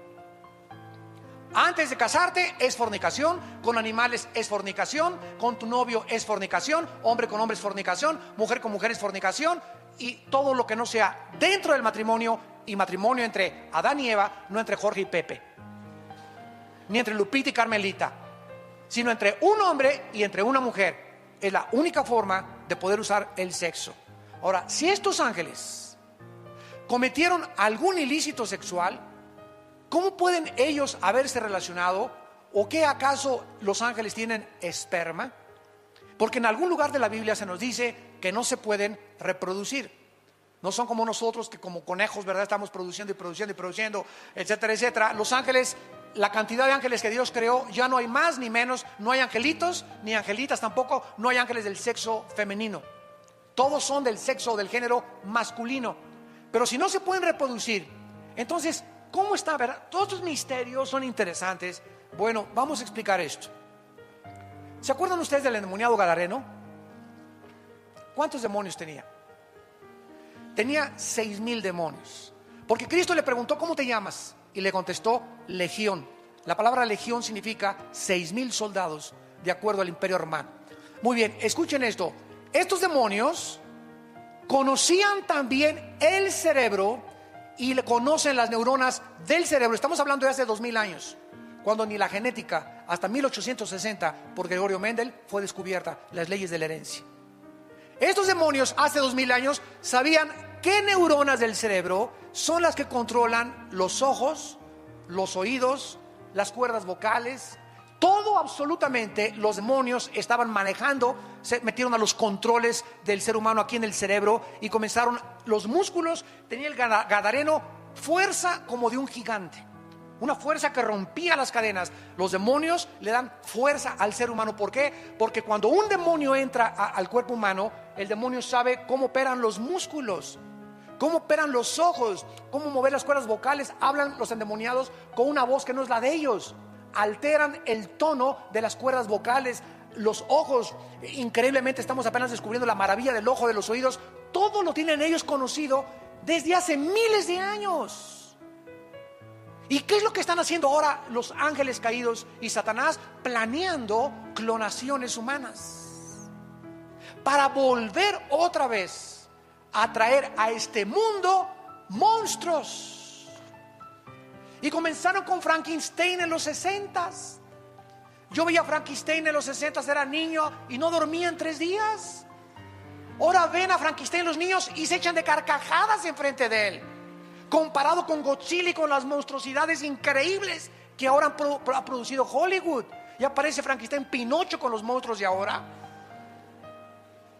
Antes de casarte es fornicación, con animales es fornicación, con tu novio es fornicación, hombre con hombre es fornicación, mujer con mujer es fornicación, y todo lo que no sea dentro del matrimonio, y matrimonio entre Adán y Eva, no entre Jorge y Pepe, ni entre Lupita y Carmelita, sino entre un hombre y entre una mujer. Es la única forma de poder usar el sexo. Ahora, si estos ángeles cometieron algún ilícito sexual, ¿cómo pueden ellos haberse relacionado? ¿O qué acaso los ángeles tienen esperma? Porque en algún lugar de la Biblia se nos dice que no se pueden reproducir. No son como nosotros, que como conejos, ¿verdad? Estamos produciendo y produciendo y produciendo, etcétera, etcétera. Los ángeles, la cantidad de ángeles que Dios creó, ya no hay más ni menos. No hay angelitos ni angelitas tampoco. No hay ángeles del sexo femenino. Todos son del sexo, del género masculino. Pero si no se pueden reproducir, entonces, ¿cómo está? ¿Verdad? Todos estos misterios son interesantes. Bueno, vamos a explicar esto. ¿Se acuerdan ustedes del endemoniado Gadareno? ¿Cuántos demonios tenía? Tenía 6,000 demonios. Porque Cristo le preguntó, ¿cómo te llamas? Y le contestó, Legión. La palabra legión significa 6,000 soldados, de acuerdo al Imperio Romano. Muy bien, escuchen esto. Estos demonios conocían también el cerebro y le conocen las neuronas del cerebro. Estamos hablando de hace 2,000 años, cuando ni la genética, hasta 1860, por Gregorio Mendel, fue descubierta, las leyes de la herencia. Estos demonios hace 2,000 años sabían qué neuronas del cerebro son las que controlan los ojos, los oídos, las cuerdas vocales. Todo absolutamente los demonios estaban manejando. Se metieron a los controles del ser humano aquí en el cerebro y comenzaron los músculos. Tenía el Gadareno fuerza como de un gigante, una fuerza que rompía las cadenas. Los demonios le dan fuerza al ser humano. ¿Por qué? Porque cuando un demonio entra al cuerpo humano, el demonio sabe cómo operan los músculos, cómo operan los ojos, cómo mover las cuerdas vocales. Hablan los endemoniados con una voz que no es la de ellos. Alteran el tono de las cuerdas vocales, los ojos. Increíblemente estamos apenas descubriendo la maravilla del ojo, de los oídos. Todo lo tienen ellos conocido desde hace miles de años. ¿Y qué es lo que están haciendo ahora los ángeles caídos y Satanás? Planeando clonaciones humanas para volver otra vez a traer a este mundo monstruos. Y comenzaron con Frankenstein en los 60s. Yo veía a Frankenstein en los 60, era niño y no dormía en 3 días. Ahora ven a Frankenstein los niños y se echan de carcajadas enfrente de él, comparado con Godzilla y con las monstruosidades increíbles que ahora ha producido Hollywood. Ya aparece Frankenstein, Pinocho con los monstruos de ahora.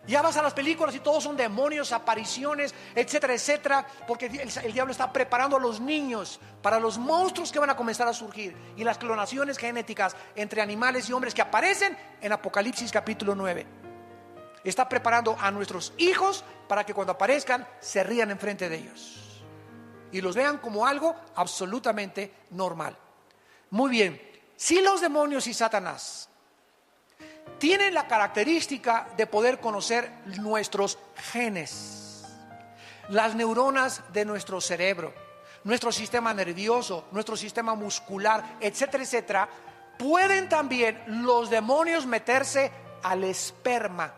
Ya vas a las películas y todos son demonios, apariciones, etcétera, etcétera, porque el diablo está preparando a los niños para los monstruos que van a comenzar a surgir y las clonaciones genéticas entre animales y hombres que aparecen en Apocalipsis capítulo 9. Está preparando a nuestros hijos para que cuando aparezcan se rían enfrente de ellos y los vean como algo absolutamente normal. Muy bien, si los demonios y Satanás tienen la característica de poder conocer nuestros genes, las neuronas de nuestro cerebro, nuestro sistema nervioso, nuestro sistema muscular, etcétera, etcétera, pueden también los demonios meterse al esperma.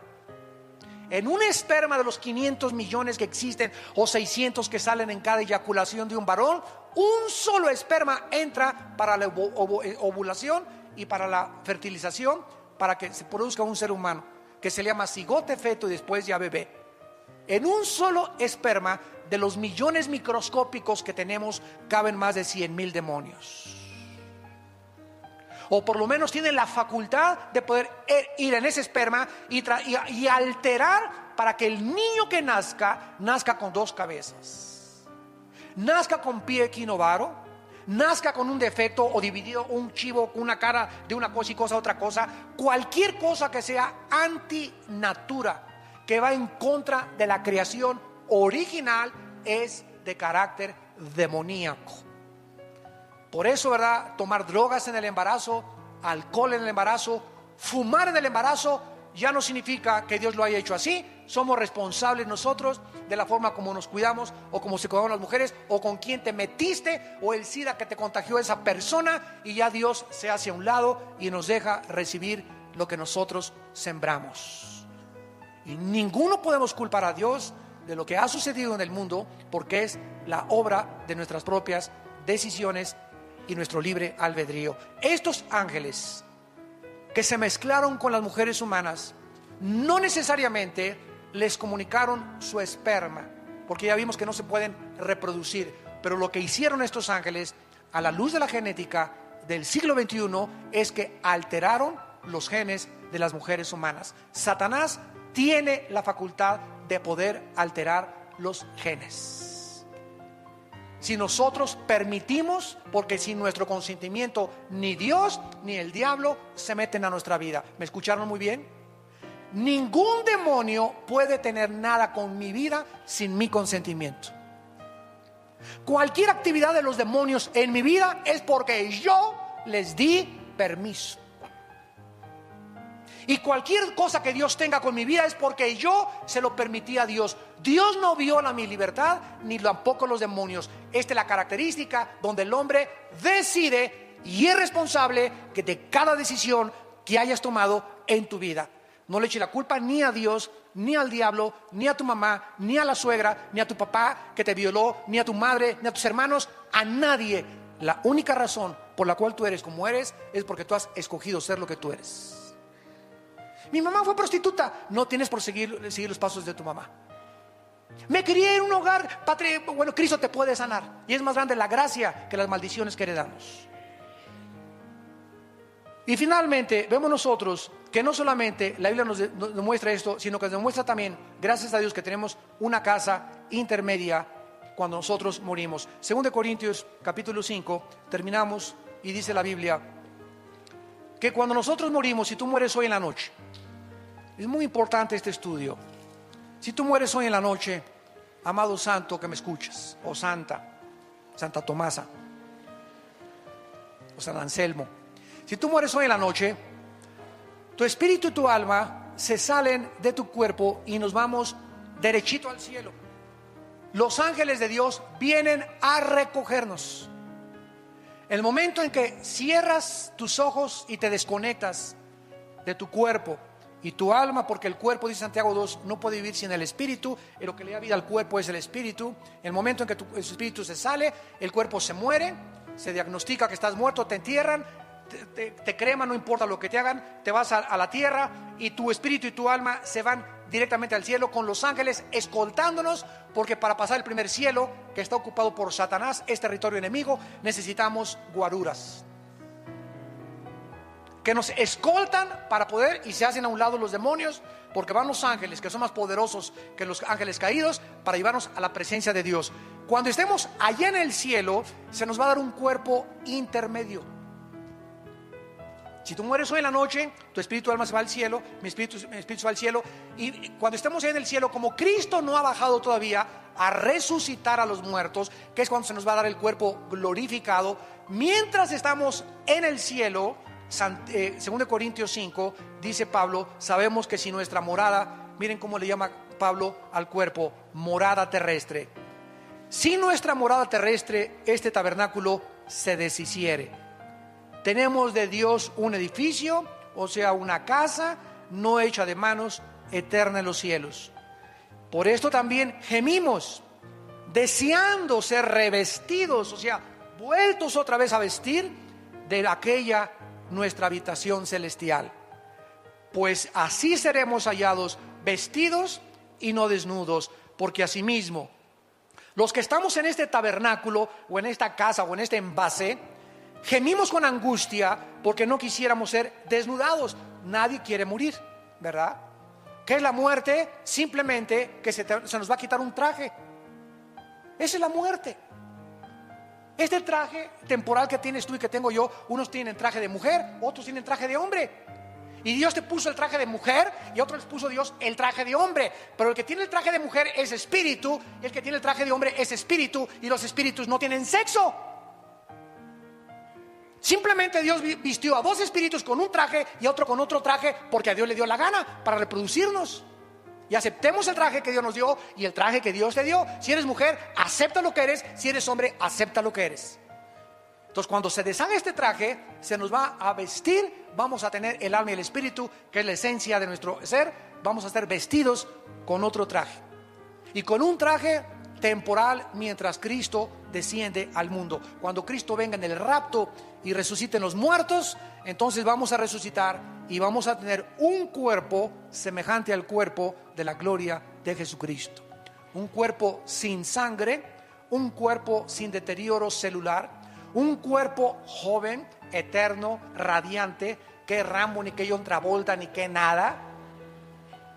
En un esperma de los 500 millones que existen o 600 que salen en cada eyaculación de un varón, un solo esperma entra para la ovulación y para la fertilización, para que se produzca un ser humano que se llama cigote, feto y después ya bebé. En un solo esperma de los millones microscópicos que tenemos caben más de 100,000 demonios. O por lo menos tienen la facultad de poder ir en ese esperma y alterar para que el niño que nazca con 2 cabezas, nazca con pie equinovaro, nazca con un defecto o dividido, un chivo con una cara de una cosa y cosa otra cosa, cualquier cosa que sea antinatura, que va en contra de la creación original, es de carácter demoníaco. Por eso, ¿verdad? Tomar drogas en el embarazo, alcohol en el embarazo, fumar en el embarazo, ya no significa que Dios lo haya hecho así. Somos responsables nosotros de la forma como nos cuidamos, o como se cuidaban las mujeres, o con quién te metiste, o el SIDA que te contagió esa persona, y ya Dios se hace a un lado y nos deja recibir lo que nosotros sembramos. Y ninguno podemos culpar a Dios de lo que ha sucedido en el mundo, porque es la obra de nuestras propias decisiones y nuestro libre albedrío. Estos ángeles que se mezclaron con las mujeres humanas no necesariamente les comunicaron su esperma, porque ya vimos que no se pueden reproducir, pero lo que hicieron estos ángeles a la luz de la genética del siglo XXI es que alteraron los genes de las mujeres humanas. Satanás tiene la facultad de poder alterar los genes si nosotros permitimos, porque sin nuestro consentimiento ni Dios ni el diablo se meten a nuestra vida. ¿Me escucharon muy bien? Ningún demonio puede tener nada con mi vida sin mi consentimiento. Cualquier actividad de los demonios en mi vida es porque yo les di permiso. Y cualquier cosa que Dios tenga con mi vida es porque yo se lo permití a Dios. Dios no viola mi libertad, ni tampoco los demonios. Esta es la característica donde el hombre decide y es responsable de cada decisión que hayas tomado en tu vida. No le eches la culpa ni a Dios, ni al diablo, ni a tu mamá, ni a la suegra, ni a tu papá que te violó, ni a tu madre, ni a tus hermanos, a nadie. La única razón por la cual tú eres como eres es porque tú has escogido ser lo que tú eres. Mi mamá fue prostituta. No tienes por seguir los pasos de tu mamá. Me crié en un hogar, bueno, Cristo te puede sanar. Y es más grande la gracia que las maldiciones que heredamos. Y finalmente vemos nosotros que no solamente la Biblia nos demuestra esto, sino que nos demuestra también, gracias a Dios, que tenemos una casa intermedia cuando nosotros morimos. 2 Corintios capítulo 5, terminamos y dice la Biblia que cuando nosotros morimos, si tú mueres hoy en la noche, es muy importante este estudio. Si tú mueres hoy en la noche, amado santo que me escuchas, o Santa Tomasa, o San Anselmo, si tú mueres hoy en la noche, tu espíritu y tu alma se salen de tu cuerpo y nos vamos derechito al cielo. Los ángeles de Dios vienen a recogernos. El momento en que cierras tus ojos y te desconectas de tu cuerpo y tu alma, porque el cuerpo, dice Santiago 2, no puede vivir sin el espíritu, y lo que le da vida al cuerpo es el espíritu. El momento en que tu espíritu se sale, el cuerpo se muere, se diagnostica que estás muerto, te entierran, te creman, no importa lo que te hagan, te vas a la tierra y tu espíritu y tu alma se van directamente al cielo con los ángeles escoltándonos, porque para pasar el primer cielo, que está ocupado por Satanás, es territorio enemigo, necesitamos guaruras que nos escoltan para poder, y se hacen a un lado los demonios, porque van los ángeles que son más poderosos que los ángeles caídos, para llevarnos a la presencia de Dios. Cuando estemos allá en el cielo, se nos va a dar un cuerpo intermedio. Si tú mueres hoy en la noche, tu espíritu y alma se va al cielo, mi espíritu se va al cielo, y cuando estemos en el cielo, como Cristo no ha bajado todavía a resucitar a los muertos, que es cuando se nos va a dar el cuerpo glorificado, mientras estamos en el cielo, 2 Corintios 5, dice Pablo, sabemos que si nuestra morada, miren cómo le llama Pablo al cuerpo, morada terrestre, si nuestra morada terrestre, este tabernáculo, se deshiciere, tenemos de Dios un edificio, o sea, una casa no hecha de manos, eterna en los cielos. Por esto también gemimos, deseando ser revestidos, o sea, vueltos otra vez a vestir de aquella nuestra habitación celestial. Pues así seremos hallados vestidos y no desnudos, porque asimismo, los que estamos en este tabernáculo, o en esta casa, o en este envase, gemimos con angustia porque no quisiéramos ser desnudados. Nadie quiere morir, ¿verdad? ¿Qué es la muerte? Simplemente que se nos va a quitar un traje. Esa es la muerte. Este traje temporal que tienes tú y que tengo yo, unos tienen traje de mujer, otros tienen traje de hombre. Y Dios te puso el traje de mujer y otros les puso Dios el traje de hombre. Pero el que tiene el traje de mujer es espíritu, y el que tiene el traje de hombre es espíritu, y los espíritus no tienen sexo. Simplemente Dios vistió a dos espíritus con un traje y a otro con otro traje, porque a Dios le dio la gana para reproducirnos. Y aceptemos el traje que Dios nos dio y el traje que Dios te dio. Si eres mujer, acepta lo que eres. Si eres hombre, acepta lo que eres. Entonces, cuando se deshaga este traje, se nos va a vestir. Vamos a tener el alma y el espíritu, que es la esencia de nuestro ser. Vamos a estar vestidos con otro traje, y con un traje temporal mientras Cristo desciende al mundo. Cuando Cristo venga en el rapto y resuciten los muertos, entonces vamos a resucitar y vamos a tener un cuerpo semejante al cuerpo de la gloria de Jesucristo. Un cuerpo sin sangre, un cuerpo sin deterioro celular, un cuerpo joven, eterno, radiante, que Rambo, ni que John Travolta, ni que nada,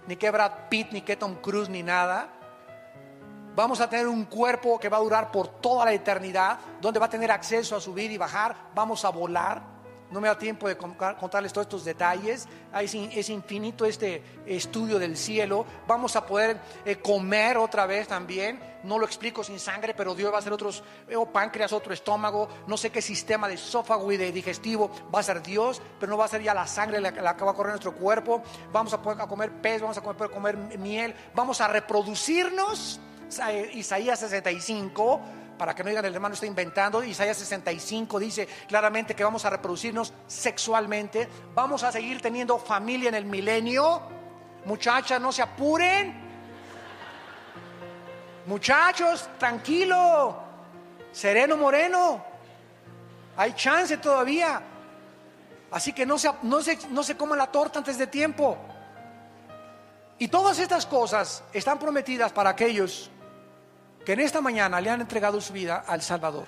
ni que Brad Pitt, ni que Tom Cruise, ni nada. Vamos a tener un cuerpo que va a durar por toda la eternidad, donde va a tener acceso a subir y bajar. Vamos a volar. No me da tiempo de contarles todos estos detalles. Es infinito este estudio del cielo. Vamos a poder comer otra vez también. No lo explico sin sangre, pero Dios va a hacer otros, páncreas, otro estómago. No sé qué sistema de esófago y de digestivo va a ser Dios, pero no va a ser ya la sangre la que va a correr en nuestro cuerpo. Vamos a poder comer pez, vamos a poder comer miel. Vamos a reproducirnos. Isaías 65, para que no digan el hermano está inventando, Isaías 65 dice claramente que vamos a reproducirnos sexualmente. Vamos a seguir teniendo familia en el milenio. Muchachas, no se apuren. Muchachos, tranquilo, sereno moreno, hay chance todavía. Así que no se coman la torta antes de tiempo. Y todas estas cosas están prometidas para aquellos que en esta mañana le han entregado su vida al Salvador.